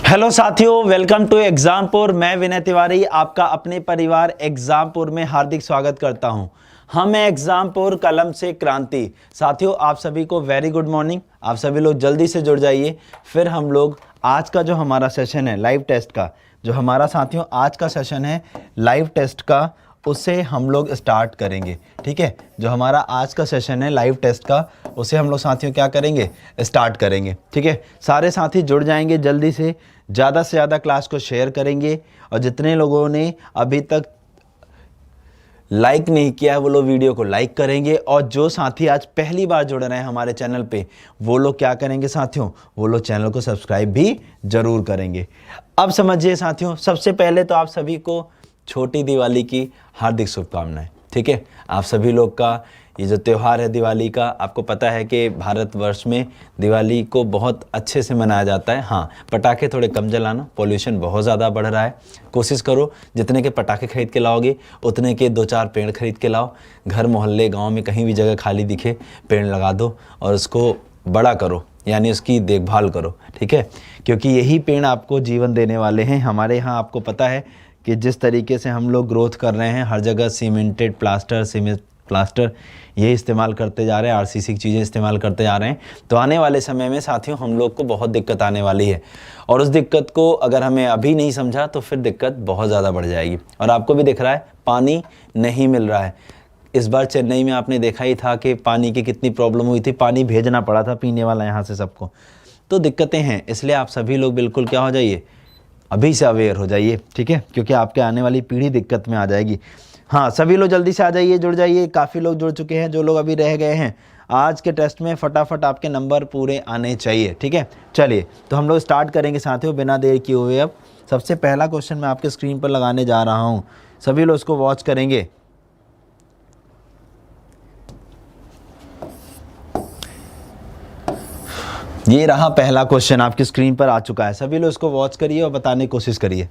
Hello साथियों, welcome to Exampur. मैं विनय तिवारी आपका अपने परिवार एग्जामपुर में हार्दिक स्वागत करता हूं। हम हैं एग्जामपुर, कलम से क्रांति। साथियों, आप सभी को वेरी गुड मॉर्निंग। आप सभी लोग जल्दी से जुड़ जाइए। फिर हम लोग आज का जो हमारा सेशन है लाइव टेस्ट का, जो हमारा साथियों आज का सेशन है लाइव टेस्ट का, उसे हम लोग स्टार्ट करेंगे। ठीक है, जो हमारा आज का सेशन है लाइव टेस्ट का, उसे हम लोग साथियों क्या करेंगे, स्टार्ट करेंगे। ठीक है, सारे साथी जुड़ जाएंगे जल्दी से ज़्यादा क्लास को शेयर करेंगे। और जितने लोगों ने अभी तक लाइक नहीं किया है वो लोग वीडियो को लाइक करेंगे। और जो साथी आज पहली बार जुड़ रहे हैं हमारे चैनल पे, वो लोग क्या करेंगे साथियों, वो लोग चैनल को सब्सक्राइब भी जरूर करेंगे। अब समझिए साथियों, सबसे पहले तो आप सभी को छोटी दिवाली की हार्दिक शुभकामनाएं। ठीक है, आप सभी लोग का ये जो त्यौहार है दिवाली का, आपको पता है कि भारतवर्ष में दिवाली को बहुत अच्छे से मनाया जाता है। हाँ, पटाखे थोड़े कम जलाना, पोल्यूशन बहुत ज़्यादा बढ़ रहा है। कोशिश करो जितने के पटाखे खरीद के लाओगे उतने के 2-4 पेड़ खरीद के लाओ। घर मोहल्ले गांव में कहीं भी जगह खाली दिखे पेड़ लगा दो और उसको बड़ा करो, यानी उसकी देखभाल करो। ठीक है, क्योंकि यही पेड़ आपको जीवन देने वाले हैं। हमारे यहाँ आपको पता है कि जिस तरीके से हम लोग ग्रोथ कर रहे हैं, हर जगह सीमेंटेड प्लास्टर ये इस्तेमाल करते जा रहे हैं, आरसीसी की चीज़ें इस्तेमाल करते जा रहे हैं। तो आने वाले समय में साथियों हम लोग को बहुत दिक्कत आने वाली है। और उस दिक्कत को अगर हमें अभी नहीं समझा तो फिर दिक्कत बहुत ज़्यादा बढ़ जाएगी। और आपको भी दिख रहा है पानी नहीं मिल रहा है। इस बार चेन्नई में आपने देखा ही था कि पानी की कितनी प्रॉब्लम हुई थी, पानी भेजना पड़ा था पीने वाला यहाँ से सबको। तो दिक्कतें हैं, इसलिए आप सभी लोग बिल्कुल क्या हो जाइए, अभी से अवेयर हो जाइए। ठीक है, क्योंकि आपके आने वाली पीढ़ी दिक्कत में आ जाएगी। हाँ, सभी लोग जल्दी से आ जाइए, जुड़ जाइए। काफ़ी लोग जुड़ चुके हैं, जो लोग अभी रह गए हैं आज के टेस्ट में फटाफट आपके नंबर पूरे आने चाहिए। ठीक है, चलिए तो हम लोग स्टार्ट करेंगे साथियों बिना देर किए हुए। अब सबसे पहला क्वेश्चन मैं आपके स्क्रीन पर लगाने जा रहा हूँ, सभी लोग इसको वॉच करेंगे। ये रहा पहला क्वेश्चन, आपकी स्क्रीन पर आ चुका है। सभी लोग इसको वॉच करिए और बताने की कोशिश करिए।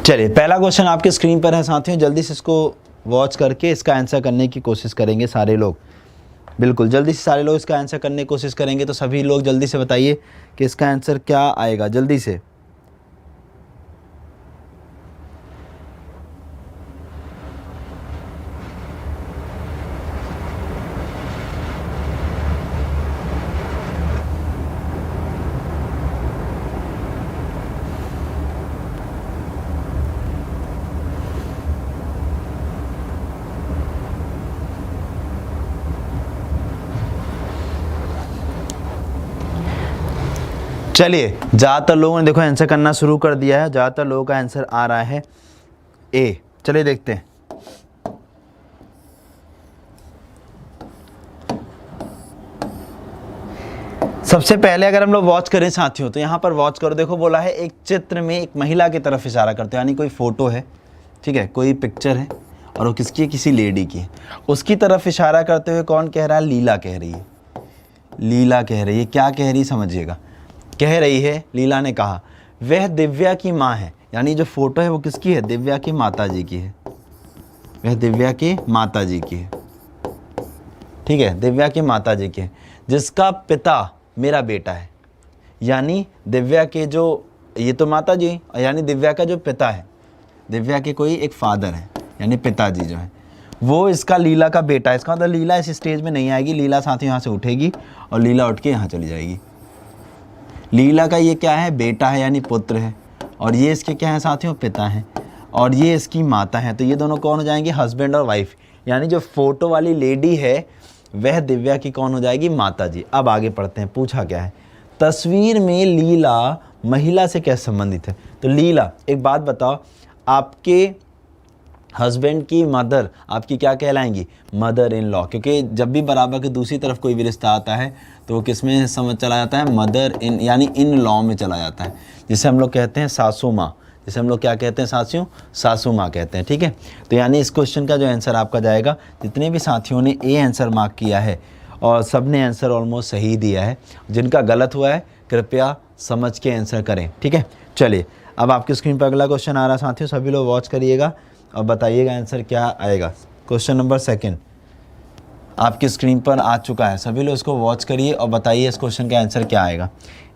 चलिए, पहला क्वेश्चन आपके स्क्रीन पर है साथियों, जल्दी से इसको वॉच करके इसका आंसर करने की कोशिश करेंगे सारे लोग। बिल्कुल जल्दी से सारे लोग इसका आंसर करने की कोशिश करेंगे। तो सभी लोग जल्दी से बताइए कि इसका आंसर क्या आएगा, जल्दी से। चलिए, ज़्यादातर लोगों ने देखो आंसर करना शुरू कर दिया है। ज़्यादातर लोगों का आंसर आ रहा है ए। चलिए देखते हैं। सबसे पहले अगर हम लोग वॉच करें साथियों, तो यहाँ पर वॉच करो, देखो बोला है एक चित्र में एक महिला की तरफ इशारा करते हो, यानी कोई फोटो है। ठीक है, कोई पिक्चर है और वो किसकी है, किसी लेडी की है। उसकी तरफ इशारा करते हुए कौन कह रहा है, लीला कह रही है। लीला कह रही है, क्या कह रही है समझिएगा। कह रही है, लीला ने कहा वह दिव्या की माँ है, यानी जो फोटो है वो किसकी है, दिव्या की माता जी की है। वह दिव्या की माता जी की है। ठीक है, दिव्या की माता जी की है, जिसका पिता मेरा बेटा है। यानी दिव्या के जो, ये तो माता जी, यानी दिव्या का जो पिता है, दिव्या के कोई एक फादर है, यानी पिताजी जो है वो इसका लीला का बेटा है। इसका मतलब लीला इस स्टेज में नहीं आएगी। लीला साथ यहाँ से उठेगी और लीला उठ के यहाँ चली जाएगी। लीला का ये क्या है, बेटा है, यानी पुत्र है। और ये इसके क्या है साथियों, पिता हैं। और ये इसकी माता है। तो ये दोनों कौन हो जाएंगे, हस्बैंड और वाइफ। यानी जो फोटो वाली लेडी है वह दिव्या की कौन हो जाएगी, माता जी। अब आगे पढ़ते हैं, पूछा क्या है, तस्वीर में लीला महिला से कैसे संबंधित है। तो लीला, एक बात बताओ, आपके हस्बैंड की मदर आपकी क्या कहलाएंगी, मदर इन लॉ। क्योंकि जब भी बराबर की दूसरी तरफ कोई भी रिश्ता आता है तो वो किस में समझ चला जाता है, मदर इन, यानी इन लॉ में चला जाता है, जिसे हम लोग कहते हैं सासू माँ। जिसे हम लोग क्या कहते हैं साथियों, सासू माँ कहते हैं। ठीक है, तो यानी इस क्वेश्चन का जो आंसर आपका जाएगा, जितने भी साथियों ने ए आंसर मार्क किया है और सब ने आंसर ऑलमोस्ट सही दिया है, जिनका गलत हुआ है कृपया समझ के आंसर करें। ठीक है, चलिए अब आपकी स्क्रीन पर अगला क्वेश्चन आ रहा है साथियों, सभी लोग वॉच करिएगा और बताइएगा आंसर क्या आएगा। क्वेश्चन नंबर सेकंड, आपकी स्क्रीन पर आ चुका है, सभी लोग इसको वॉच करिए और बताइए इस क्वेश्चन का आंसर क्या आएगा।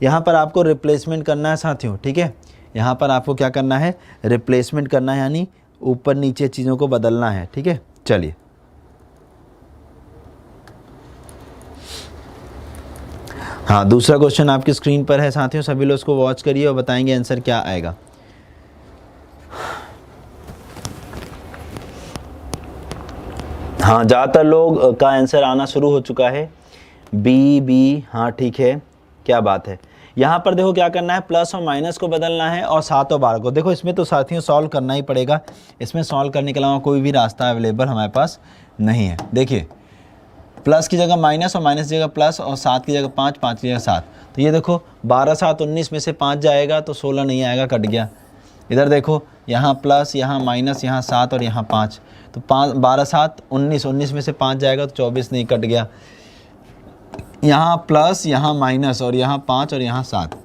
यहाँ पर आपको रिप्लेसमेंट करना है साथियों, ठीक है। यहाँ पर आपको क्या करना है, रिप्लेसमेंट करना है, यानी ऊपर नीचे चीज़ों को बदलना है, ठीक है। चलिए, हाँ दूसरा क्वेश्चन आपकी स्क्रीन पर है साथियों, सभी लोग इसको वॉच करिए और बताएंगे आंसर क्या आएगा। हाँ ज़्यादातर लोग का आंसर आना शुरू हो चुका है, बी, हाँ ठीक है, क्या बात है। यहाँ पर देखो क्या करना है, प्लस और माइनस को बदलना है और 7 और 12 को। देखो इसमें तो साथियों सॉल्व करना ही पड़ेगा, इसमें सॉल्व करने के अलावा कोई भी रास्ता अवेलेबल हमारे पास नहीं है। देखिए प्लस की जगह माइनस और माइनस की जगह प्लस और 7 की जगह 5, 5 की जगह 7, तो ये देखो 12, 7, 19 में से 5 जाएगा तो 16 नहीं आएगा, कट गया। इधर देखो यहाँ प्लस, यहाँ माइनस, यहाँ 7 और यहाँ 5, तो 5, 12, 7, 19, 19 में से 5 जाएगा तो 24 नहीं, कट गया। यहाँ प्लस, यहाँ माइनस और यहाँ 5 और यहाँ 7,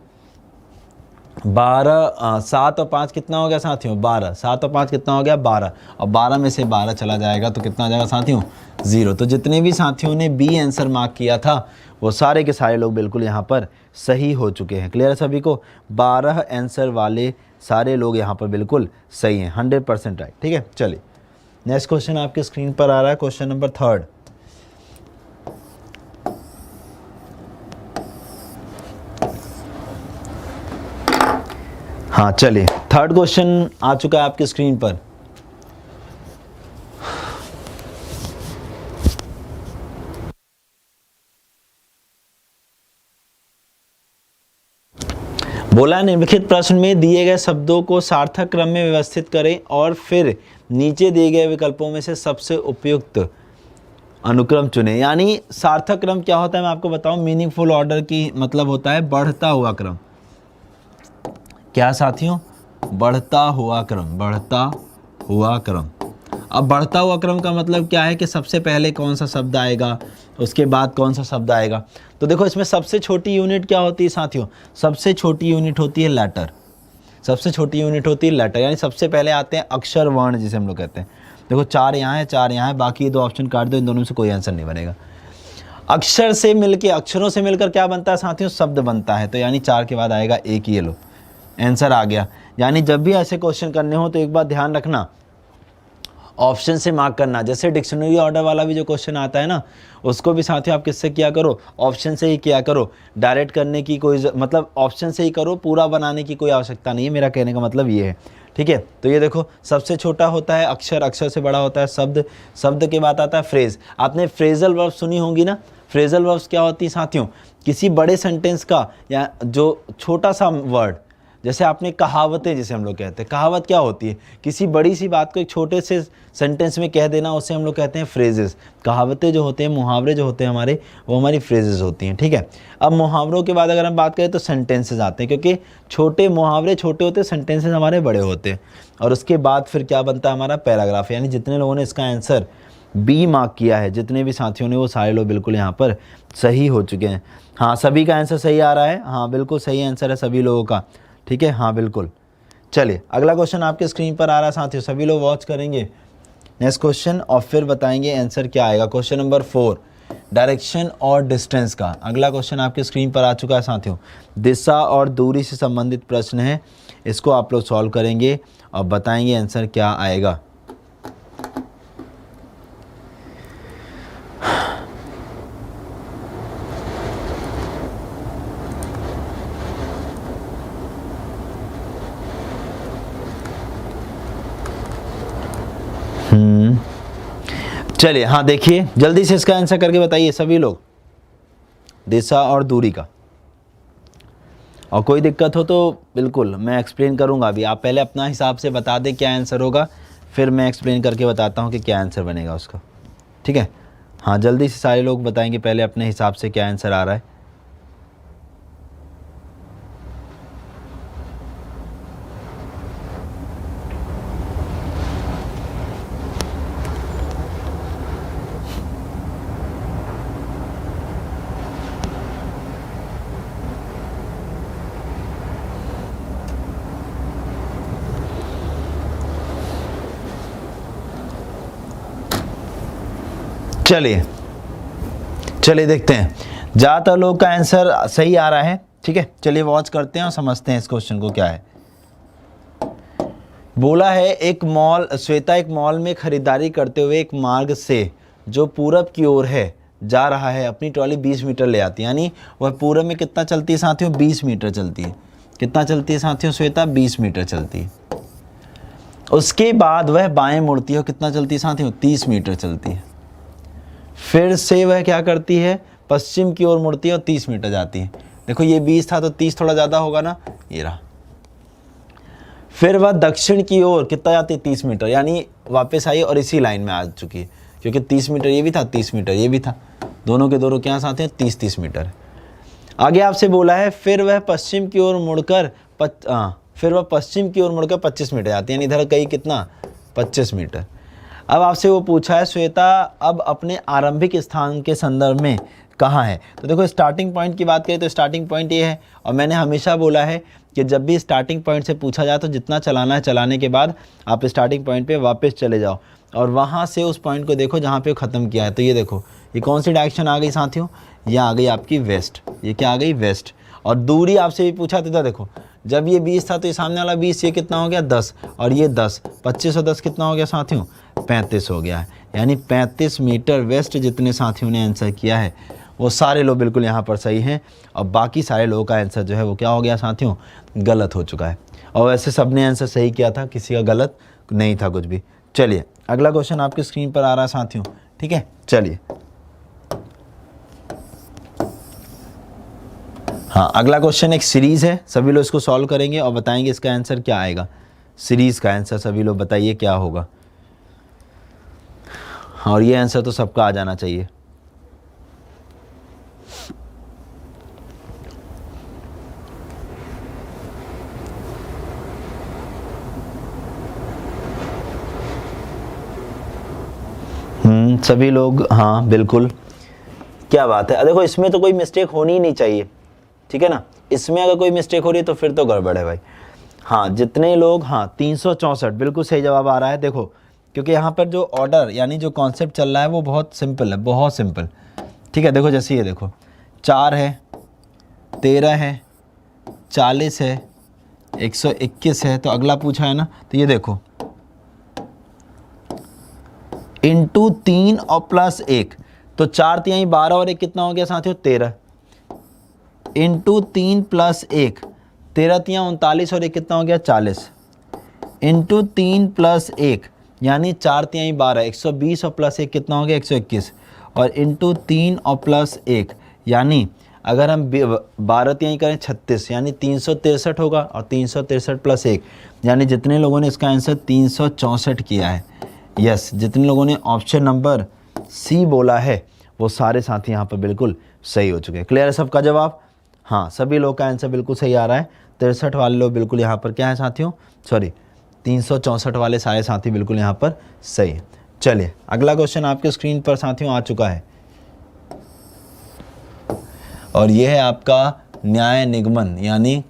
12, 7 और 5 कितना हो गया साथियों, 12, 7 और 5 कितना हो गया, 12, और 12 में से 12 चला जाएगा तो कितना आ जाएगा साथियों, 0। तो जितने भी साथियों ने बी आंसर मार्क किया था वो सारे के सारे लोग बिल्कुल यहाँ पर सही हो चुके हैं। क्लियर है सभी को, 12 आंसर वाले सारे लोग यहाँ पर बिल्कुल सही हैं, 100% राइट, ठीक है। चलिए नेक्स्ट क्वेश्चन आपके स्क्रीन पर आ रहा है, क्वेश्चन नंबर 3। हाँ चलिए, 3rd क्वेश्चन आ चुका है आपकी स्क्रीन पर। बोला निम्नलिखित प्रश्न में दिए गए शब्दों को सार्थक क्रम में व्यवस्थित करें और फिर नीचे दिए गए विकल्पों में से सबसे उपयुक्त अनुक्रम चुनें। यानी सार्थक क्रम क्या होता है मैं आपको बताऊं, मीनिंगफुल ऑर्डर की मतलब होता है बढ़ता हुआ क्रम। क्या साथियों, बढ़ता हुआ क्रम, बढ़ता हुआ क्रम। अब बढ़ता हुआ क्रम का मतलब क्या है कि सबसे पहले कौन सा शब्द आएगा, उसके बाद कौन सा शब्द आएगा। तो देखो इसमें सबसे छोटी यूनिट क्या होती है साथियों, सबसे छोटी यूनिट होती है लेटर। सबसे छोटी यूनिट होती है लेटर, यानी सबसे पहले आते हैं अक्षर वर्ण जिसे हम लोग कहते हैं। देखो 4 यहाँ है, 4 यहाँ है, बाकी 2 ऑप्शन काट दो, इन दोनों में से कोई आंसर नहीं बनेगा। अक्षर से मिलके, अक्षरों से मिलकर क्या बनता है साथियों, शब्द बनता है। तो यानी 4 के बाद आएगा 1, ये लो आंसर आ गया। यानी जब भी ऐसे क्वेश्चन करने हो तो एक बात ध्यान रखना, ऑप्शन से मार्क करना। जैसे डिक्शनरी ऑर्डर वाला भी जो क्वेश्चन आता है ना, उसको भी साथियों आप किससे किया करो, ऑप्शन से ही किया करो। डायरेक्ट करने की कोई मतलब ऑप्शन से ही करो, पूरा बनाने की कोई आवश्यकता नहीं है, मेरा कहने का मतलब ये है, ठीक है। तो ये देखो सबसे छोटा होता है अक्षर, अक्षर से बड़ा होता है शब्द, शब्द के बाद आता है फ्रेज। आपने फ्रेजल वर्ब सुनी होंगी ना, फ्रेजल वर्ब्स क्या होती है साथियों, किसी बड़े सेंटेंस का या जो छोटा सा वर्ड, जैसे आपने कहावतें जिसे हम लोग कहते हैं, कहावत क्या होती है, किसी बड़ी सी बात को एक छोटे से सेंटेंस में कह देना, उसे हम लोग कहते हैं फ्रेजेस। कहावतें जो होते हैं, मुहावरे जो होते हैं हमारे, वो हमारी फ्रेजेस होती हैं, ठीक है। अब मुहावरों के बाद अगर हम बात करें तो सेंटेंसेस आते हैं, क्योंकि छोटे मुहावरे छोटे होते हैं, सेंटेंसेस हमारे बड़े होते हैं। और उसके बाद फिर क्या बनता है हमारा पैराग्राफ। यानी जितने लोगों ने इसका आंसर बी मार्क किया है, जितने भी साथियों ने, वो सारे लोग बिल्कुल यहाँ पर सही हो चुके हैं। हाँ सभी का आंसर सही आ रहा है, हाँ बिल्कुल सही आंसर है सभी लोगों का, ठीक है, हाँ बिल्कुल। चलिए अगला क्वेश्चन आपके स्क्रीन पर आ रहा है साथियों, सभी लोग वॉच करेंगे नेक्स्ट क्वेश्चन और फिर बताएंगे आंसर क्या आएगा। क्वेश्चन नंबर 4, डायरेक्शन और डिस्टेंस का अगला क्वेश्चन आपके स्क्रीन पर आ चुका है साथियों। दिशा और दूरी से संबंधित प्रश्न है, इसको आप लोग सॉल्व करेंगे और बताएंगे आंसर क्या आएगा। चलिए हाँ देखिए जल्दी से इसका आंसर करके बताइए सभी लोग, दिशा और दूरी का। और कोई दिक्कत हो तो बिल्कुल मैं एक्सप्लेन करूंगा अभी, आप पहले अपना हिसाब से बता दें क्या आंसर होगा, फिर मैं एक्सप्लेन करके बताता हूं कि क्या आंसर बनेगा उसका, ठीक है। हाँ जल्दी से सारे लोग बताएंगे पहले अपने हिसाब से क्या आंसर आ रहा है। चलिए चलिए देखते हैं, ज़्यादातर लोग का आंसर सही आ रहा है। ठीक है, चलिए वॉच करते हैं और समझते हैं इस क्वेश्चन को क्या है। बोला है एक मॉल, श्वेता एक मॉल में खरीदारी करते हुए एक मार्ग से जो पूरब की ओर है जा रहा है, अपनी ट्रॉली 20 मीटर ले आती है। यानी वह पूरब में कितना चलती है साथियों? 20 मीटर चलती है। कितना चलती है साथियों श्वेता? 20 मीटर चलती है। उसके बाद वह बाएं मुड़ती है और कितना चलती है साथियों? 30 मीटर चलती है। फिर से वह क्या करती है? पश्चिम की ओर मुड़ती है और 30 मीटर जाती है। देखो ये 20 था तो 30 थोड़ा ज़्यादा होगा ना, ये रहा। फिर वह दक्षिण की ओर कितना जाती है? 30 मीटर, यानी वापस आई और इसी लाइन में आ चुकी है, क्योंकि 30 मीटर ये भी था, 30 मीटर ये भी था, दोनों के दोनों क्या साथ हैं? 30-30 मीटर। आगे आपसे बोला है फिर वह पश्चिम की ओर मुड़कर फिर वह पश्चिम की ओर मुड़कर 25 मीटर जाती है, यानी इधर गई कितना? 25 मीटर। अब आपसे वो पूछा है श्वेता अब अपने आरंभिक स्थान के संदर्भ में कहाँ है। तो देखो स्टार्टिंग पॉइंट की बात करें तो स्टार्टिंग पॉइंट ये है, और मैंने हमेशा बोला है कि जब भी स्टार्टिंग पॉइंट से पूछा जाए तो जितना चलाना है चलाने के बाद आप स्टार्टिंग पॉइंट पे वापस चले जाओ और वहाँ से उस पॉइंट को देखो जहाँ पे ख़त्म किया है। तो ये देखो ये कौन सी डायरेक्शन आ गई साथियों? ये आ गई आपकी वेस्ट। ये क्या आ गई? वेस्ट। और दूरी आपसे भी पूछा था, देखो जब ये 20 था तो ये सामने वाला 20, ये कितना हो गया? 10, और ये 10, 25 और 10 कितना हो गया साथियों? 35 हो गया है। यानी 35 मीटर वेस्ट जितने साथियों ने आंसर किया है वो सारे लोग बिल्कुल यहाँ पर सही हैं, और बाकी सारे लोगों का आंसर जो है वो क्या हो गया साथियों? गलत हो चुका है। और वैसे सब ने आंसर सही किया था, किसी का गलत नहीं था कुछ भी। चलिए अगला क्वेश्चन आपकी स्क्रीन पर आ रहा है साथियों। ठीक है, चलिए हाँ, अगला क्वेश्चन एक सीरीज़ है, सभी लोग इसको सॉल्व करेंगे और बताएंगे इसका आंसर क्या आएगा। सीरीज़ का आंसर सभी लोग बताइए क्या होगा, और ये आंसर तो सबका आ जाना चाहिए। सभी लोग, हाँ बिल्कुल, क्या बात है। देखो इसमें तो कोई मिस्टेक होनी ही नहीं चाहिए, ठीक है ना। इसमें अगर कोई मिस्टेक हो रही है तो फिर तो गड़बड़ है भाई। हाँ जितने लोग, हाँ 364 बिल्कुल सही जवाब आ रहा है। देखो क्योंकि यहाँ पर जो ऑर्डर यानी जो कॉन्सेप्ट चल रहा है वो बहुत सिंपल है, बहुत सिंपल। ठीक है, देखो जैसे ये देखो 4 है, 13 है, 40 है, 121 है, तो अगला पूछा है ना, तो ये देखो इंटू 3 और प्लस 1, तो 4 तिहाई 12 और 1 कितना हो गया साथियों? 13, इंटू 3 प्लस 1, 13 तिहाई 39 और 1 कितना हो गया? 40, इंटू 3 प्लस 1 यानी 4 तिहाई 12, 120 और प्लस 1 कितना हो गया? 121, और इंटू 3 और प्लस 1 यानी अगर हम 12 तिहाई करें 36, यानी 363 होगा, और 363 प्लस 1 यानी जितने लोगों ने इसका आंसर 364 किया है, यस, जितने लोगों ने ऑप्शन नंबर सी बोला है वो सारे साथी यहाँ पर बिल्कुल सही हो चुके हैं। क्लियर है सबका जवाब? हाँ सभी लोग का आंसर बिल्कुल सही आ रहा है। 63 वाले लोग बिल्कुल यहाँ पर क्या है साथियों? सॉरी 364 वाले सारे साथी बिल्कुल यहाँ पर सही है। चलिए अगला क्वेश्चन आपके स्क्रीन पर साथियों आ चुका है, और यह है आपका न्याय निगमन यानी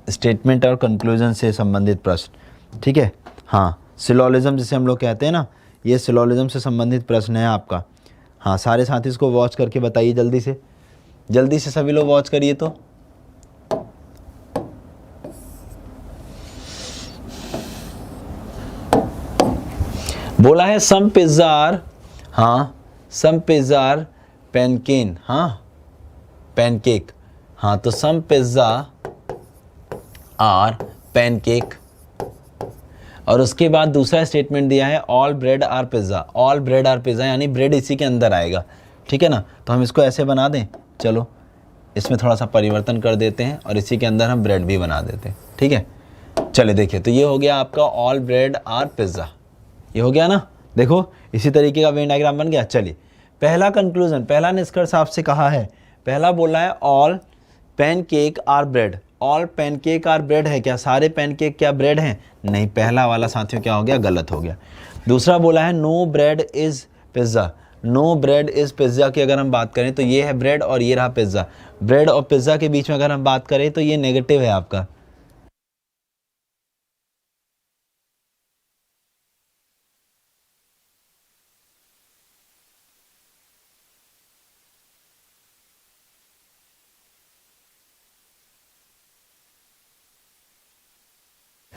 स्टेटमेंट और कंक्लूजन से संबंधित प्रश्न। ठीक है, हाँ सिलोलिज्म जिसे हम लोग कहते हैं ना, ये सिलोलिज्म से संबंधित प्रश्न है आपका। हाँ सारे साथी इसको वॉच करके बताइए जल्दी से, जल्दी से सभी लोग वॉच करिए। तो बोला है सम पिज्जा आर, हाँ सम पिज्जा आर पैनकेन, हाँ पैनकेक, हाँ तो सम पिज्जा आर पैनकेक। और उसके बाद दूसरा स्टेटमेंट दिया है all bread are pizza, all bread are pizza यानी ब्रेड इसी के अंदर आएगा। ठीक है ना, तो हम इसको ऐसे बना दें, चलो इसमें थोड़ा सा परिवर्तन कर देते हैं और इसी के अंदर हम ब्रेड भी बना देते हैं। ठीक है, चलिए देखिए, तो ये हो गया आपका ऑल ब्रेड आर पिज़्ज़ा, ये हो गया ना। देखो इसी तरीके का वेन डायग्राम बन गया। चलिए पहला कंक्लूजन, पहला निष्कर्ष आपसे कहा है, पहला बोला है all pancake are bread, all pancake are bread है क्या? सारे पैनकेक क्या ब्रेड हैं? नहीं, पहला वाला साथियों क्या हो गया? गलत हो गया। दूसरा बोला है no bread is pizza, no bread is pizza की अगर हम बात करें तो ये है ब्रेड और ये रहा पिज़्ज़ा, ब्रेड और पिज़्ज़ा के बीच में अगर हम बात करें तो ये नेगेटिव है आपका।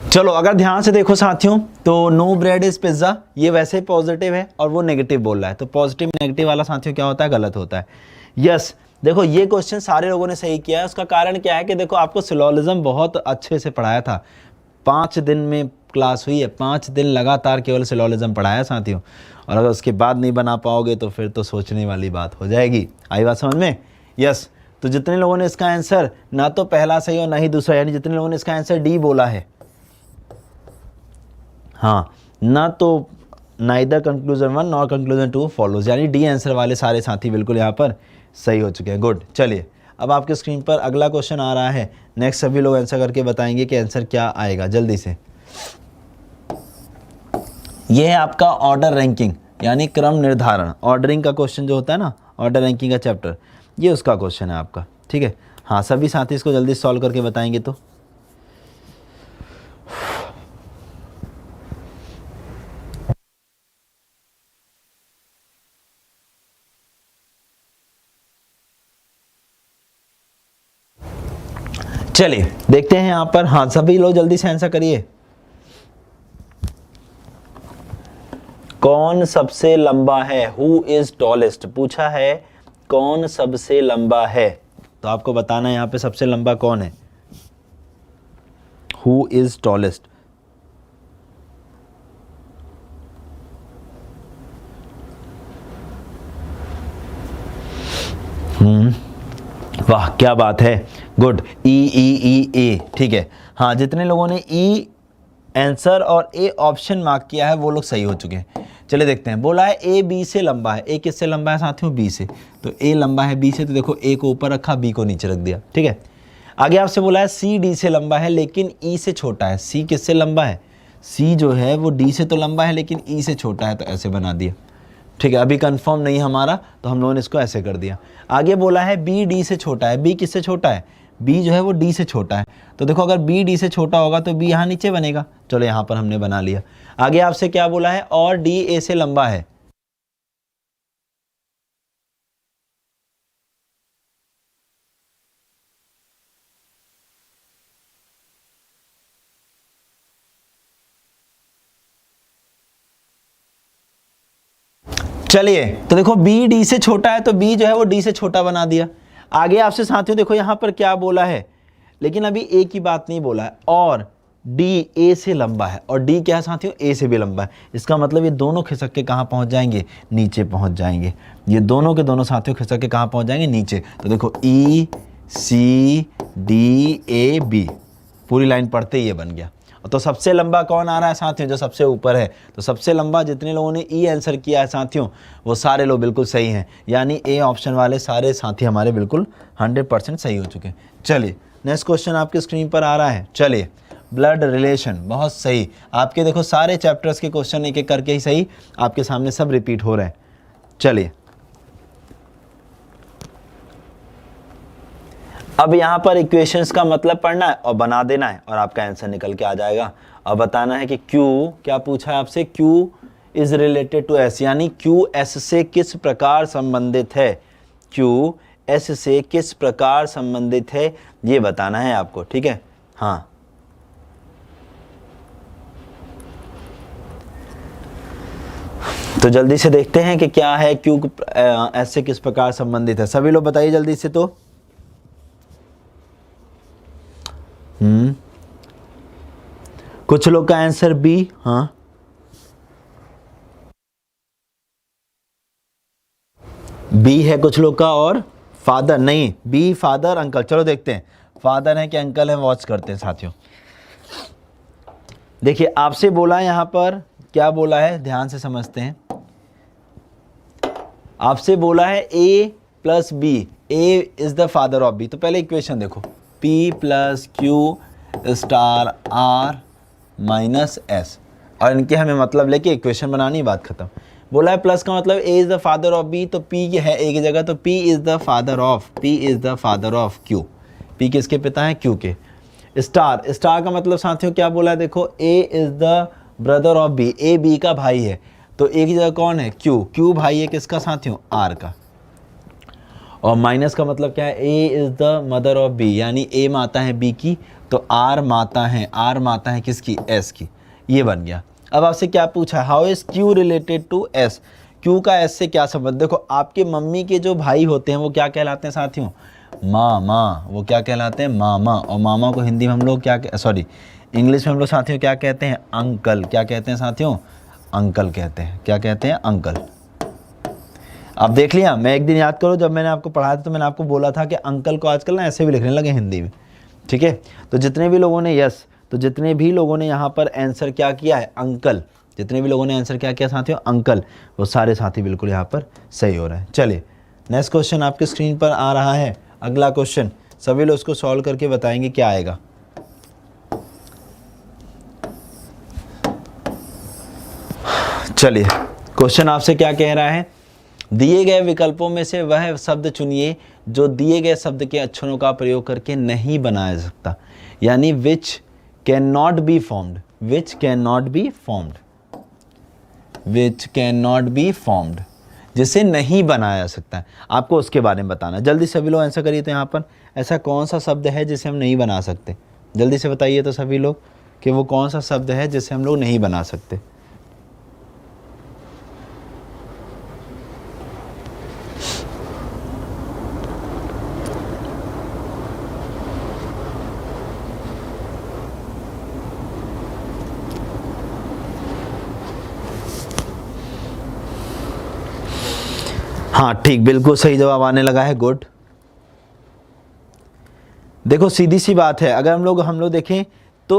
चलो अगर ध्यान से देखो साथियों, तो नो ब्रेड इज पिज्जा, ये वैसे पॉजिटिव है और वो नेगेटिव बोल रहा है, तो पॉजिटिव नेगेटिव वाला साथियों क्या होता है, गलत होता है। यस, देखो ये क्वेश्चन सारे लोगों ने सही किया है। उसका कारण क्या है कि देखो आपको सिलोजिज्म बहुत अच्छे से पढ़ाया था, 5 दिन में क्लास हुई है, 5 दिन लगातार केवल सिलोजिज्म पढ़ाया साथियों, और अगर उसके बाद नहीं बना पाओगे तो फिर तो सोचने वाली बात हो जाएगी। आई बात समझ में? यस, तो जितने लोगों ने इसका आंसर ना तो पहला सही और ना ही दूसरा, यानी जितने लोगों ने इसका आंसर डी बोला है, हाँ, ना तो neither conclusion 1 nor conclusion 2 follows, यानी डी आंसर वाले सारे साथी बिल्कुल यहाँ पर सही हो चुके हैं। गुड, चलिए अब आपके स्क्रीन पर अगला क्वेश्चन आ रहा है। नेक्स्ट सभी लोग आंसर करके बताएंगे कि आंसर क्या आएगा जल्दी से। ये है आपका ऑर्डर रैंकिंग, यानी क्रम निर्धारण, ऑर्डरिंग का क्वेश्चन जो होता है ना, ऑर्डर रैंकिंग का चैप्टर, ये उसका क्वेश्चन है आपका। ठीक है, हाँ, सभी साथी इसको जल्दी सॉल्व करके बताएंगे। तो चलिए देखते हैं यहाँ पर, हाँ सभी लोग जल्दी से आंसर करिए। कौन सबसे लंबा है, हु इज टॉलेस्ट पूछा है, कौन सबसे लंबा है, तो आपको बताना है यहाँ पे सबसे लंबा कौन है, हु इज टॉलेस्ट। वाह क्या बात है, गुड, ई ई ई ए, ठीक है। हाँ, जितने लोगों ने ई आंसर और ए ऑप्शन मार्क किया है वो लोग सही हो चुके हैं। चलिए देखते हैं, बोला है ए बी से लंबा है, ए किससे लंबा है साथियों, बी से, तो ए लंबा है बी से, तो देखो ए को ऊपर रखा, बी को नीचे रख दिया। ठीक है, आगे आपसे बोला है सी डी से लंबा है लेकिन ई से छोटा है, सी किससे लंबा है, सी जो है वो डी से तो लंबा है लेकिन ई से छोटा है, तो ऐसे बना दिया। ठीक है, अभी कंफर्म नहीं हमारा, तो हम लोगों ने इसको ऐसे कर दिया। आगे बोला है बी डी से छोटा है, बी किससे छोटा है, बी जो है वो डी से छोटा है, तो देखो अगर बी डी से छोटा होगा तो बी यहाँ नीचे बनेगा, चलो यहाँ पर हमने बना लिया। आगे आपसे क्या बोला है, और डी ए से लंबा है, चलिए तो देखो बी डी से छोटा है तो बी जो है वो डी से छोटा बना दिया। आगे आपसे साथियों देखो यहाँ पर क्या बोला है, लेकिन अभी ए की बात नहीं बोला है, और डी ए से लंबा है, और डी क्या है साथियों, ए से भी लंबा है। इसका मतलब ये दोनों खिसक के कहाँ पहुँच जाएंगे, नीचे पहुँच जाएंगे। ये दोनों के दोनों साथियों खिसक के कहाँ पहुँच जाएंगे, नीचे। तो देखो ई सी डी ए बी, पूरी लाइन पढ़ते ही ये बन गया। तो सबसे लंबा कौन आ रहा है साथियों, जो सबसे ऊपर है, तो सबसे लंबा जितने लोगों ने ई आंसर किया है साथियों, वो सारे लोग बिल्कुल सही हैं, यानी ए ऑप्शन वाले सारे साथी हमारे बिल्कुल 100% सही हो चुके हैं। चलिए नेक्स्ट क्वेश्चन आपके स्क्रीन पर आ रहा है। चलिए, ब्लड रिलेशन, बहुत सही। आपके देखो सारे चैप्टर्स के क्वेश्चन एक एक करके ही सही आपके सामने सब रिपीट हो रहे हैं। चलिए अब यहाँ पर इक्वेशंस का मतलब पढ़ना है और बना देना है, और आपका आंसर निकल के आ जाएगा। और बताना है कि Q क्या पूछा है आपसे, Q is related to S, यानी Q S से किस प्रकार संबंधित है, Q S से किस प्रकार संबंधित है, ये बताना है आपको। ठीक है, हाँ तो जल्दी से देखते हैं कि क्या है, Q S से किस प्रकार संबंधित है, सभी लोग बताइए जल्दी से। तो कुछ लोग का आंसर बी, हाँ बी है कुछ लोग का, और फादर नहीं, बी फादर अंकल। चलो देखते हैं फादर है कि अंकल है, वॉच करते हैं साथियों। देखिए आपसे बोला है यहाँ पर, क्या बोला है ध्यान से समझते हैं। आपसे बोला है a plus b, a is the father of b, तो पहले इक्वेशन देखो, p plus q star r minus s, और इनके हमें मतलब लेके इक्वेशन बनानी, बात खत्म। बोला है प्लस का मतलब a is the father of b, तो p है a की जगह, तो p is the father of q, p किसके पिता है, q के। स्टार, स्टार का मतलब साथियों क्या बोला है, देखो a is the brother of b, a b का भाई है, तो a की जगह कौन है, q, q भाई है किसका साथियों, r का। और माइनस का मतलब क्या है, a is the mother of b, यानी a माता है b की, तो आर माता है, आर माता है किसकी, एस की, ये बन गया। अब आपसे क्या पूछा, how is q related to s, q का एस से क्या संबंध। देखो आपके मम्मी के जो भाई होते हैं वो क्या कहलाते हैं साथियों, मामा, वो क्या कहलाते हैं, मामा। और मामा को हिंदी में हम लोग क्या, सॉरी इंग्लिश में हम लोग साथियों क्या कहते हैं, अंकल। क्या कहते हैं साथियों, अंकल कहते हैं। क्या कहते हैं, अंकल। आप देख लिया, मैं एक दिन याद करो जब मैंने आपको पढ़ाया था तो मैंने आपको बोला था कि अंकल को आजकल ना ऐसे भी लिखने लगे हिंदी में, ठीक है। तो जितने भी लोगों ने यस, तो जितने भी लोगों ने यहाँ पर आंसर क्या किया है, अंकल, जितने भी लोगों ने आंसर क्या किया साथियों, अंकल, वो सारे साथी बिल्कुल यहाँ पर सही हो रहा है। चलिए नेक्स्ट क्वेश्चन आपके स्क्रीन पर आ रहा है, अगला क्वेश्चन, सभी लोग उसको सॉल्व करके बताएंगे क्या आएगा। चलिए क्वेश्चन आपसे क्या कह रहा है, दिए गए विकल्पों में से वह शब्द चुनिए जो दिए गए शब्द के अक्षरों का प्रयोग करके नहीं बनाया जा सकता, यानी which can not be formed, which can not be formed, which can not be formed, जिसे नहीं बनाया जा सकता है, आपको उसके बारे में बताना। जल्दी सभी लोग आंसर करिए। तो यहाँ पर ऐसा कौन सा शब्द है जिसे हम नहीं बना सकते, जल्दी से बताइए तो सभी लोग कि वो कौन सा शब्द है जिसे हम लोग नहीं बना सकते। हाँ ठीक, बिल्कुल सही जवाब आने लगा है, गुड। देखो सीधी सी बात है, अगर हम लोग देखें तो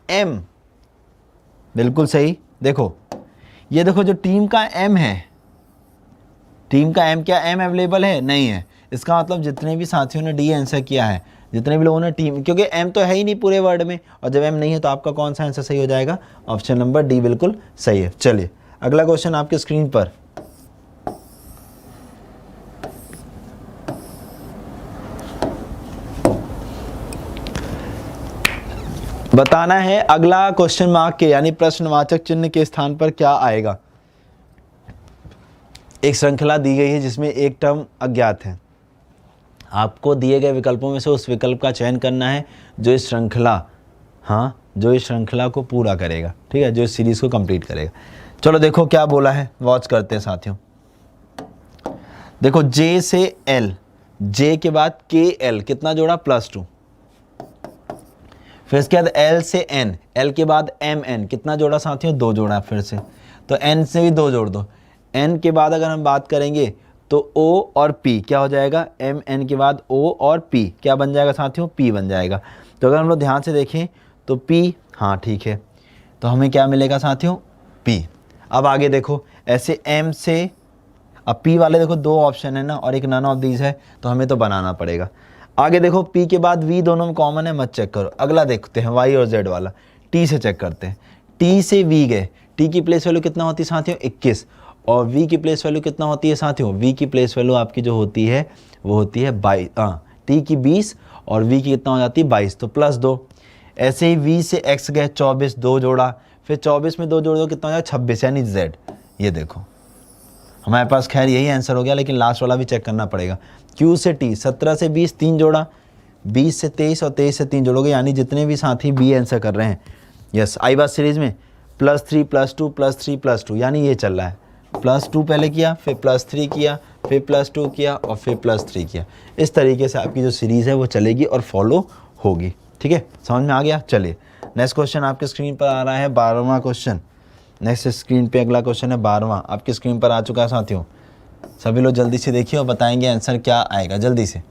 एम, बिल्कुल सही। देखो ये देखो जो टीम का एम है, टीम का एम, क्या एम अवेलेबल है, नहीं है। इसका मतलब जितने भी साथियों ने डी आंसर किया है, जितने भी लोगों ने टीम, क्योंकि एम तो है ही नहीं पूरे वर्ड में, और जब एम नहीं है तो आपका कौन सा आंसर सही हो जाएगा, ऑप्शन नंबर डी बिल्कुल सही है। चलिए अगला क्वेश्चन आपके स्क्रीन पर, बताना है अगला क्वेश्चन मार्क के यानी प्रश्नवाचक चिन्ह के स्थान पर क्या आएगा। एक श्रृंखला दी गई है जिसमें एक टर्म अज्ञात है, आपको दिए गए विकल्पों में से उस विकल्प का चयन करना है जो इस श्रृंखला, हाँ जो इस श्रृंखला को पूरा करेगा, ठीक है, जो इस सीरीज को कंप्लीट करेगा। चलो देखो क्या बोला है, वॉच करते हैं साथियों। देखो जे से एल, जे के बाद के एल कितना जोड़ा, +2। फिर इसके बाद एल से एन, एल के बाद एम एन कितना जोड़ा साथियों, 2 जोड़ा। फिर से तो एन से भी 2 जोड़ दो। एन के बाद अगर हम बात करेंगे तो ओ और पी क्या हो जाएगा, एम एन के बाद ओ और पी क्या बन जाएगा साथियों, पी बन जाएगा। तो अगर हम लोग ध्यान से देखें तो पी, हाँ ठीक है, तो हमें क्या मिलेगा साथियों, पी। अब आगे देखो ऐसे एम से, अब पी वाले देखो 2 ऑप्शन है ना, और एक नन ऑफ दीज है, तो हमें तो बनाना पड़ेगा। आगे देखो पी के बाद वी दोनों में कॉमन है, मत चेक करो। अगला देखते हैं वाई और जेड वाला, टी से चेक करते हैं। टी से वी गए, टी की प्लेस वैल्यू कितना होती है साथियों, 21, और वी की प्लेस वैल्यू कितना होती है साथियों, वी की प्लेस वैल्यू आपकी जो होती है वो होती है 22, टी की 20 और वी की कितना हो जाती है 22, तो +2। ऐसे ही वी से एक्स गए 24, 2 जोड़ा, फिर 24 में 2 जोड़ दो कितना हो जाएगा 26, यानी जेड। ये देखो हमारे पास खैर यही आंसर हो गया, लेकिन लास्ट वाला भी चेक करना पड़ेगा। क्यू से टी, 17 से 20 3 जोड़ा, 20 से 23 और 23 से 3 जोड़ोगे, यानी जितने भी साथी बी आंसर कर रहे हैं, यस आई बात सीरीज में +3 +2 +3 +2, यानी ये चल रहा है, +2 पहले किया, फिर +3 किया, फिर +2 किया और फिर +3 किया। इस तरीके से आपकी जो सीरीज़ है वो चलेगी और फॉलो होगी, ठीक है, समझ में आ गया। चलिए नेक्स्ट क्वेश्चन आपके स्क्रीन पर आ रहा है, 12वां क्वेश्चन। नेक्स्ट स्क्रीन पे अगला क्वेश्चन है 12वां, आपकी स्क्रीन पर आ चुका है साथियों। सभी लोग जल्दी से देखिए और बताएंगे आंसर क्या आएगा, जल्दी से।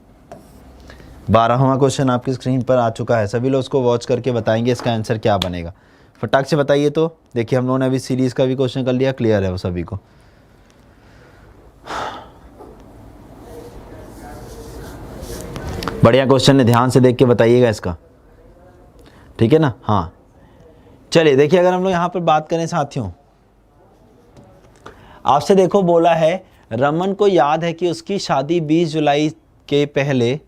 12वां क्वेश्चन आपकी स्क्रीन पर आ चुका है, सभी लोग उसको वॉच करके बताएंगे इसका आंसर क्या बनेगा। फटाक से बताइए। तो देखिए हम लोगों ने अभी सीरीज़ का भी क्वेश्चन कर लिया, क्लियर है वो सभी को। बढ़िया क्वेश्चन है, ध्यान से देख के बताइएगा इसका, ठीक है ना। हाँ चलिए देखिए, अगर हम लोग यहाँ पर बात करें साथियों, आपसे देखो बोला है रमन को याद है कि उसकी शादी 20 जुलाई के पहले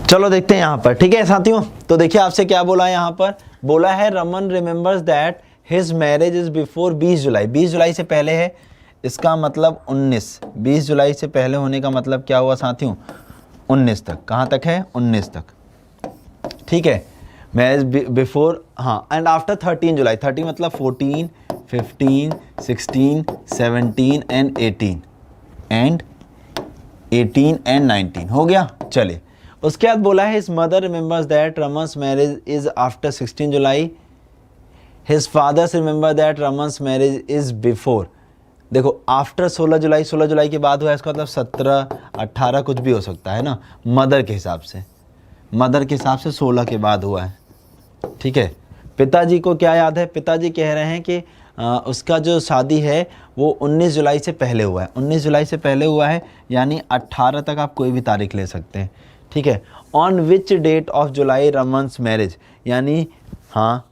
चलो देखते हैं यहाँ पर, ठीक है साथियों। तो देखिए आपसे क्या बोला है यहाँ पर, बोला है Raman remembers that his marriage is before 20 जुलाई। 20 जुलाई से पहले है, इसका मतलब 19। 20 जुलाई से पहले होने का मतलब क्या हुआ साथियों, 19 तक। कहाँ तक है, 19 तक, ठीक है। मैरिज बिफोर, हाँ, एंड आफ्टर 13 जुलाई। 13 मतलब 14, 15, 16, 17 एंड 18 एंड 19 हो गया। चलिए उसके बाद बोला है his mother remembers that Raman's marriage is after 16 July. His father's remember that Raman's marriage is before. देखो आफ्टर 16 जुलाई, 16 जुलाई के बाद हुआ है, इसका मतलब 17, 18 कुछ भी हो सकता है ना, मदर के हिसाब से। मदर के हिसाब से 16 के बाद हुआ है, ठीक है। पिताजी को क्या याद है, पिताजी कह रहे हैं कि उसका जो शादी है वो 19 जुलाई से पहले हुआ है। 19 जुलाई से पहले हुआ है यानी 18 तक आप कोई भी तारीख ले सकते हैं, ठीक है। On which date of July Raman's marriage, यानी हाँ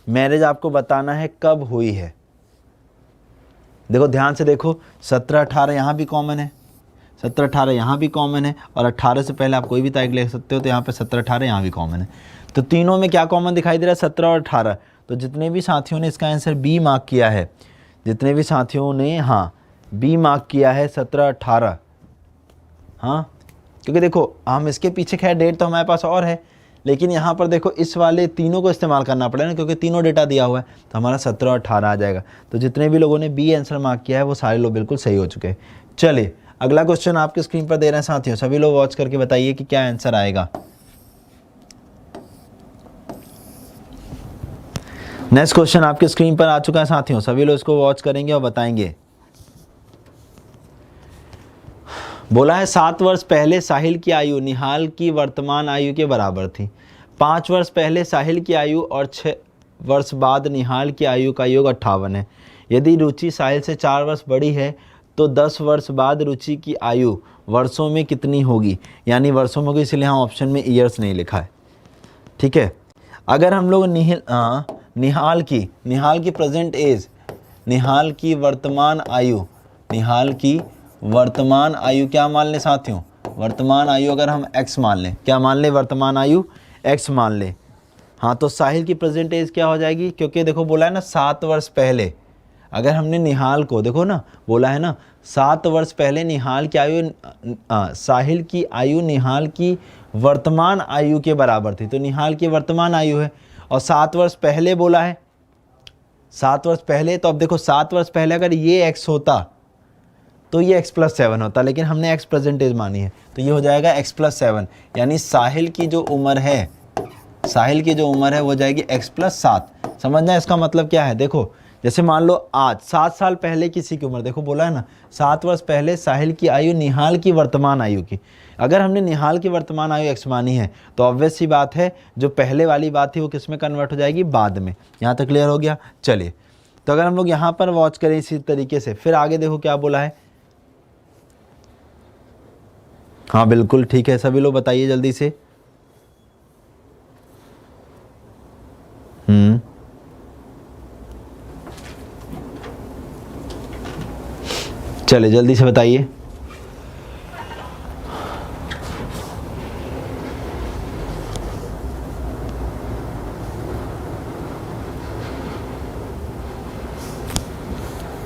मैरिज आपको बताना है कब हुई है। देखो ध्यान से देखो, 17, 18 यहाँ भी कॉमन है, 17, 18 यहाँ भी कॉमन है, और 18 से पहले आप कोई भी तारीख ले सकते हो, तो यहाँ पे 17, 18 यहाँ भी कॉमन है। तो तीनों में क्या कॉमन दिखाई दे रहा है, 17 और 18। तो जितने भी साथियों ने इसका आंसर बी मार्क किया है, जितने भी साथियों ने हाँ बी मार्क किया है 17, 18, हाँ, क्योंकि देखो हम इसके पीछे खैर डेट तो हमारे पास और है, लेकिन यहाँ पर देखो इस वाले तीनों को इस्तेमाल करना पड़ेगा ना, क्योंकि तीनों डेटा दिया हुआ है, तो हमारा 17 और 18 आ जाएगा। तो जितने भी लोगों ने बी आंसर मार्क किया है वो सारे लोग बिल्कुल सही हो चुके हैं। चलिए अगला क्वेश्चन आपके स्क्रीन पर दे रहे हैं साथियों, सभी लोग वॉच करके बताइए कि क्या आंसर आएगा। नेक्स्ट क्वेश्चन आपके स्क्रीन पर आ चुका है साथियों, सभी लोग इसको वॉच करेंगे और बताएंगे। बोला है 7 वर्ष पहले साहिल की आयु निहाल की वर्तमान आयु के बराबर थी। 5 वर्ष पहले साहिल की आयु और 6 वर्ष बाद निहाल की आयु का योग 58 है। यदि रुचि साहिल से 4 वर्ष बड़ी है तो 10 वर्ष बाद रुचि की आयु वर्षों में कितनी होगी, यानी वर्षों में होगी, इसलिए हम ऑप्शन में ईयर्स नहीं लिखा है, ठीक है। अगर हम लोग निहाल की प्रेजेंट एज, निहाल की वर्तमान आयु, निहाल की वर्तमान आयु क्या मान लें साथियों, वर्तमान आयु अगर हम x मान लें, क्या मान लें, वर्तमान आयु x मान लें, हाँ, तो साहिल की प्रेजेंट एज क्या हो जाएगी, क्योंकि देखो बोला है ना 7 वर्ष पहले, अगर हमने निहाल को देखो ना, बोला है ना 7 वर्ष पहले निहाल की आयु साहिल की आयु निहाल की वर्तमान आयु के बराबर थी, तो निहाल की वर्तमान आयु है, और 7 वर्ष पहले बोला है, 7 वर्ष पहले, तो अब देखो 7 वर्ष पहले अगर ये x होता तो ये x+7 होता, लेकिन हमने x परसेंटेज मानी है, तो ये हो जाएगा x+7, यानी साहिल की जो उम्र है, साहिल की जो उम्र है वो जाएगी x+7। समझना इसका मतलब क्या है, देखो जैसे मान लो आज 7 साल पहले किसी की उम्र, देखो बोला है ना 7 वर्ष पहले साहिल की आयु निहाल की वर्तमान आयु की, अगर हमने निहाल की वर्तमान आयु x मानी है तो ऑब्वियस सी बात है जो पहले वाली बात थी वो किस में कन्वर्ट हो जाएगी, बाद में। यहाँ तक क्लियर हो गया। चलिए तो अगर हम लोग यहाँ पर वॉच करें इसी तरीके से, फिर आगे देखो क्या बोला है, हाँ बिल्कुल ठीक है, सभी लोग बताइए जल्दी से। चले जल्दी से बताइए।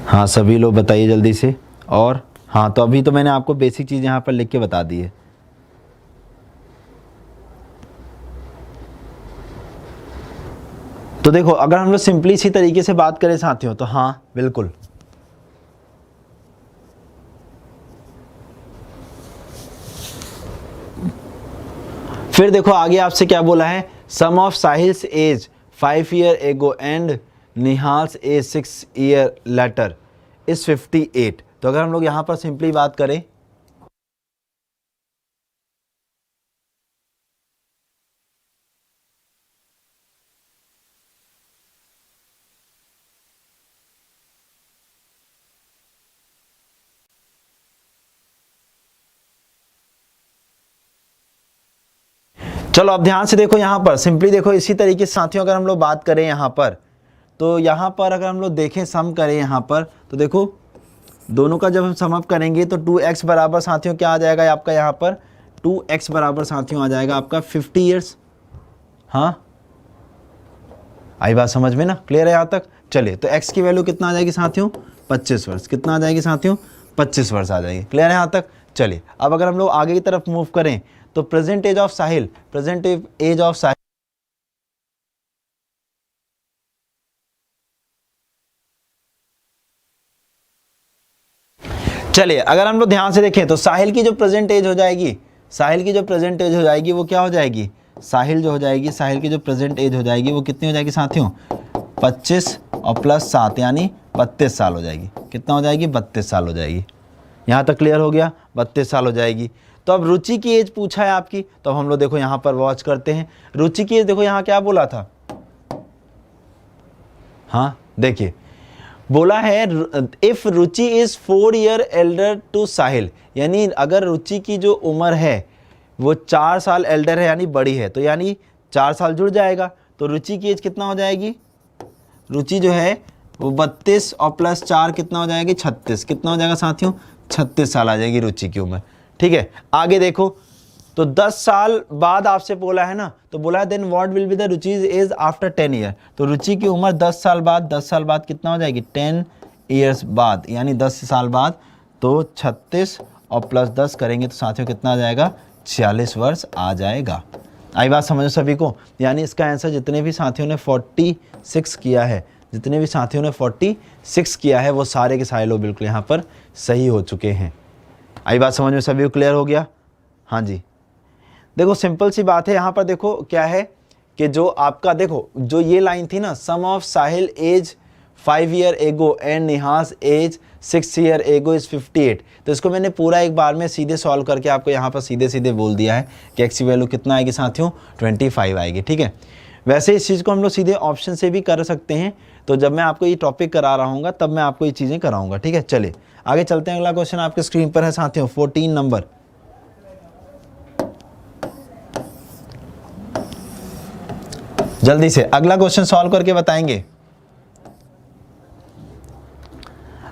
हाँ सभी लोग बताइए जल्दी से। और हाँ तो अभी तो मैंने आपको बेसिक चीज़ यहाँ पर लिख के बता दी है। तो देखो अगर हम लोग सिंपली इसी तरीके से बात करें साथियों, तो हाँ बिल्कुल फिर देखो आगे आपसे क्या बोला है, sum of Sahil's age 5 year ago and Nihal's age 6 year later is 58। तो अगर हम लोग यहाँ पर सिंपली बात करें, चलो अब ध्यान से देखो यहाँ पर सिंपली देखो इसी तरीके से साथियों अगर हम लोग बात करें यहाँ पर, तो यहाँ पर अगर हम लोग देखें सम करें यहाँ पर, तो देखो दोनों का जब हम सम अप करेंगे तो 2x बराबर साथियों क्या आ जाएगा आपका यहाँ पर 2x बराबर साथियों आ जाएगा आपका 50 ईयर्स। हाँ, आई बात समझ में ना, क्लियर है यहाँ तक? चलिए, तो x की वैल्यू कितना आ जाएगी साथियों? 25 वर्ष। कितना आ जाएगी साथियों? 25 वर्ष आ जाएगी। क्लियर है यहाँ तक? चलिए, अब अगर हम लोग आगे की तरफ मूव करें तो present age of Sahil, present age of Sahil, चलिए अगर हम लोग ध्यान से देखें तो साहिल की जो प्रेजेंट एज हो जाएगी, साहिल की जो प्रेजेंट एज हो जाएगी वो क्या हो जाएगी? साहिल जो हो जाएगी, साहिल की जो प्रेजेंट एज हो जाएगी वो कितनी हो जाएगी साथियों? 25 और प्लस 7 यानी 32 साल हो जाएगी। कितना हो जाएगी? 32 साल हो जाएगी। यहाँ तक क्लियर हो गया? 32 साल हो जाएगी। तो अब रुचि की एज पूछा है आपकी, तो हम लोग देखो यहाँ पर वॉच करते हैं। रुचि की एज देखो यहाँ क्या बोला था? हाँ देखिए, बोला है if Ruchi is 4 year elder to Sahil, यानी अगर रुचि की जो उम्र है वो 4 साल एल्डर है यानी बड़ी है, तो यानी 4 साल जुड़ जाएगा। तो रुचि की एज कितना हो जाएगी? रुचि जो है वो 32 और प्लस 4 कितना हो जाएगी? 36। कितना हो जाएगा साथियों? 36 साल आ जाएगी रुचि की उम्र। ठीक है, आगे देखो, तो 10 साल बाद आपसे बोला है ना, तो बोला है then what will be the Ruchi's age after 10 year. तो रुचि की उम्र 10 साल बाद, 10 साल बाद कितना हो जाएगी? 10 ईयर्स बाद, यानी 10 साल बाद। तो 36 और प्लस 10 करेंगे तो साथियों कितना आ जाएगा? 46 वर्ष आ जाएगा। आई बात समझो सभी को? यानी इसका आंसर जितने भी साथियों ने 46 किया है, जितने भी साथियों ने 46 किया है वो सारे के सारे लोग बिल्कुल यहाँ पर सही हो चुके हैं। आई बात समझ में सभी को? क्लियर हो गया? हाँ जी, देखो सिंपल सी बात है। यहाँ पर देखो क्या है कि जो आपका देखो जो ये लाइन थी ना, sum of Sahil age 5 year ago and Nihas age 6 year ago is 58, तो इसको मैंने पूरा एक बार में सीधे सॉल्व करके आपको यहाँ पर सीधे सीधे बोल दिया है कि एक्स की वैल्यू कितना आएगी साथियों? 25 आएगी। ठीक है, वैसे इस चीज़ को हम लोग सीधे ऑप्शन से भी कर सकते हैं, तो जब मैं आपको ये टॉपिक करा रहा हूँ तब मैं आपको ये चीज़ें कराऊंगा। ठीक है, चलिए आगे चलते हैं। अगला क्वेश्चन आपके स्क्रीन पर है साथियों, 14 नंबर। जल्दी से अगला क्वेश्चन सॉल्व करके बताएंगे।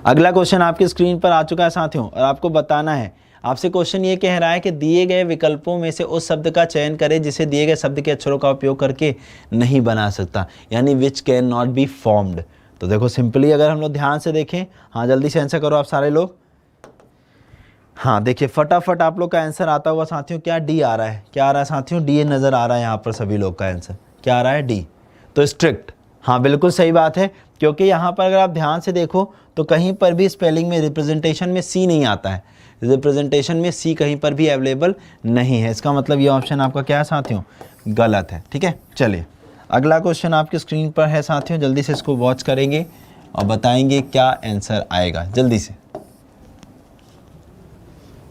अगला क्वेश्चन आपकी स्क्रीन पर आ चुका है साथियों, और आपको बताना है। आपसे क्वेश्चन ये कह रहा है कि दिए गए विकल्पों में से उस शब्द का चयन करें जिसे दिए गए शब्द के अक्षरों का उपयोग करके नहीं बना सकता, यानी which can not be formed. तो देखो सिंपली अगर हम लोग ध्यान से देखें, हाँ जल्दी से आंसर करो आप सारे लोग। हाँ देखिए फटाफट आप लोग का आंसर आता हुआ साथियों, क्या डी आ रहा है? क्या आ रहा है साथियों? डी नज़र आ रहा है यहाँ पर सभी लोग का आंसर। क्या आ रहा है? डी। तो स्ट्रिक्ट, हाँ बिल्कुल सही बात है, क्योंकि यहाँ पर अगर आप ध्यान से देखो तो कहीं पर भी स्पेलिंग में रिप्रेजेंटेशन में सी नहीं आता है, रिप्रेजेंटेशन में सी कहीं पर भी अवेलेबल नहीं है। इसका मतलब ये ऑप्शन आपका क्या है साथियों? गलत है। ठीक है, चलिए अगला क्वेश्चन आपकी स्क्रीन पर है साथियों, जल्दी से इसको वॉच करेंगे और बताएंगे क्या आंसर आएगा। जल्दी से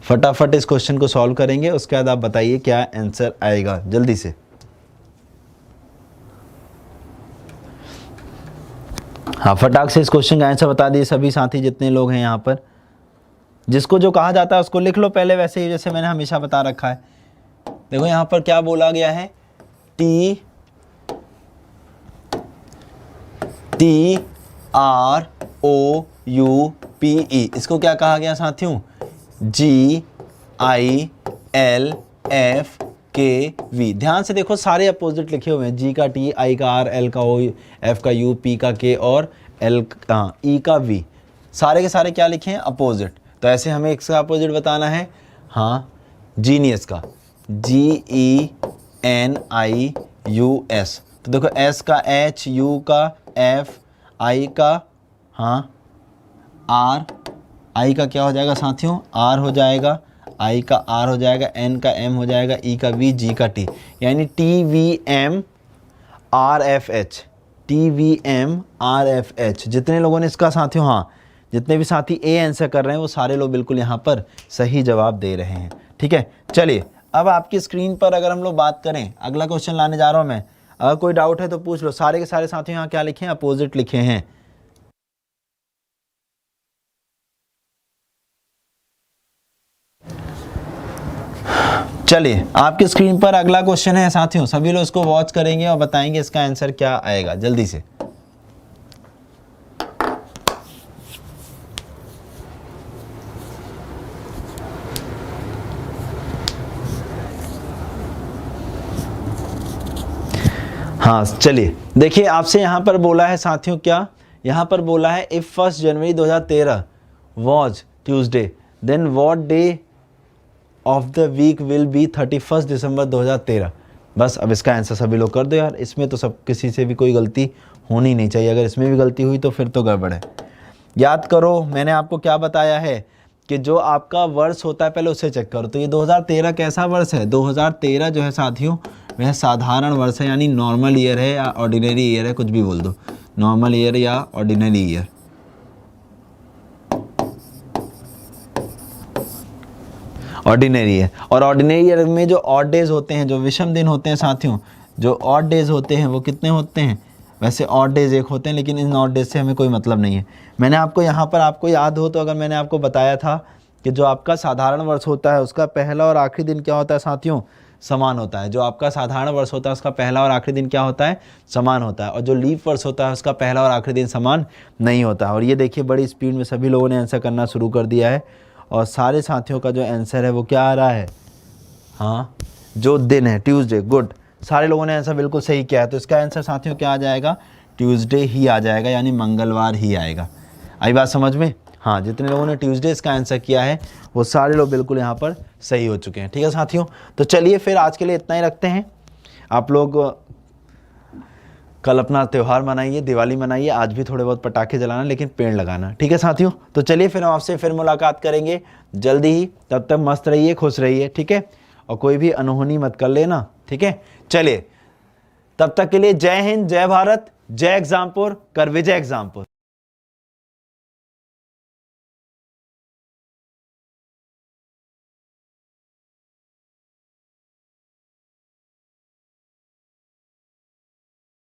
फटाफट इस क्वेश्चन को सॉल्व करेंगे, उसके बाद आप बताइए क्या आंसर आएगा। जल्दी से, हाँ फटाक से इस क्वेश्चन का आंसर बता दिए सभी साथी जितने लोग हैं यहाँ पर। जिसको जो कहा जाता है उसको लिख लो पहले, वैसे ही जैसे मैंने हमेशा बता रखा है। देखो यहाँ पर क्या बोला गया है, TROUPE, इसको क्या कहा गया साथियों? GILFKV। ध्यान से देखो सारे अपोजिट लिखे हुए हैं, जी का T, I का R, L का O, F का U, P का K और L E का V। सारे के सारे क्या लिखे हैं? अपोजिट। तो ऐसे हमें इसका अपोजिट बताना है, हाँ जीनियस का GENIUS। तो देखो S का H, U का F, I का हाँ R, I का क्या हो जाएगा साथियों? R हो जाएगा, I का R हो जाएगा, N का M हो जाएगा, E का V, G का T, यानी TVMRFH, TVMRFH। जितने लोगों ने इसका साथियों, हाँ जितने भी साथी ए आंसर कर रहे हैं वो सारे लोग बिल्कुल यहाँ पर सही जवाब दे रहे हैं। ठीक है, चलिए अब आपकी स्क्रीन पर अगर हम लोग बात करें, अगला क्वेश्चन लाने जा रहा हूँ मैं, अगर कोई डाउट है तो पूछ लो। सारे के सारे साथियों यहाँ क्या लिखे हैं? अपोजिट लिखे हैं। चलिए आपकी स्क्रीन पर अगला क्वेश्चन है साथियों, सभी लोग इसको वॉच करेंगे और बताएंगे इसका आंसर क्या आएगा। जल्दी से हाँ चलिए देखिए, आपसे यहाँ पर बोला है साथियों, क्या यहाँ पर बोला है if 1 January 2013 was Tuesday then what day of the week will be 31 December 2013। बस अब इसका आंसर सभी लोग कर दो यार, इसमें तो सब किसी से भी कोई गलती होनी नहीं चाहिए, अगर इसमें भी गलती हुई तो फिर तो गड़बड़ है। याद करो मैंने आपको क्या बताया है कि जो आपका वर्ष होता है पहले उसे चेक करो। तो ये 2013 कैसा वर्ष है? 2013 जो है साथियों वह साधारण वर्ष है, यानी नॉर्मल ईयर है या ऑर्डिनरी ईयर है, कुछ भी बोल दो, नॉर्मल ईयर या ऑर्डिनरी ईयर। ऑर्डिनरी है, और ऑर्डिनरी ईयर में जो ऑड डेज होते हैं, जो विषम दिन होते हैं साथियों, जो ऑड डेज होते हैं वो कितने होते हैं? वैसे ऑड डेज एक होते हैं, लेकिन इन ऑड डेज से हमें कोई मतलब नहीं है। मैंने आपको यहाँ पर, आपको याद हो तो, अगर मैंने आपको बताया था कि जो आपका साधारण वर्ष होता है उसका पहला और आखिरी दिन क्या होता है साथियों? समान होता है। जो आपका साधारण वर्ष होता है उसका पहला और आखिरी दिन क्या होता है? समान होता है। और जो लीप वर्ष होता है उसका पहला और आखिरी दिन समान नहीं होता है। और ये देखिए बड़ी स्पीड में सभी लोगों ने आंसर करना शुरू कर दिया है, और सारे साथियों का जो आंसर है वो क्या आ रहा है? हाँ, जो दिन है ट्यूसडे। गुड, सारे लोगों ने आंसर बिल्कुल सही किया है। तो इसका आंसर साथियों क्या आ जाएगा? ट्यूसडे ही आ जाएगा, यानी मंगलवार ही आएगा। आई बात समझ में? हाँ, जितने लोगों ने ट्यूसडे इसका आंसर किया है वो सारे लोग बिल्कुल यहाँ पर सही हो चुके हैं। ठीक है साथियों, तो चलिए फिर आज के लिए इतना ही रखते हैं। आप लोग कल अपना त्यौहार मनाइए, दिवाली मनाइए, आज भी थोड़े बहुत पटाखे जलाना, लेकिन पेड़ लगाना। ठीक है साथियों, तो चलिए फिर हम आपसे फिर मुलाकात करेंगे जल्दी ही। तब तक मस्त रहिए, खुश रहिए, ठीक है, और कोई भी अनहोनी मत कर लेना। ठीक है, चलिए तब तक के लिए जय हिंद, जय भारत, जय एग्जामपुर, कर विजय एग्जामपुर।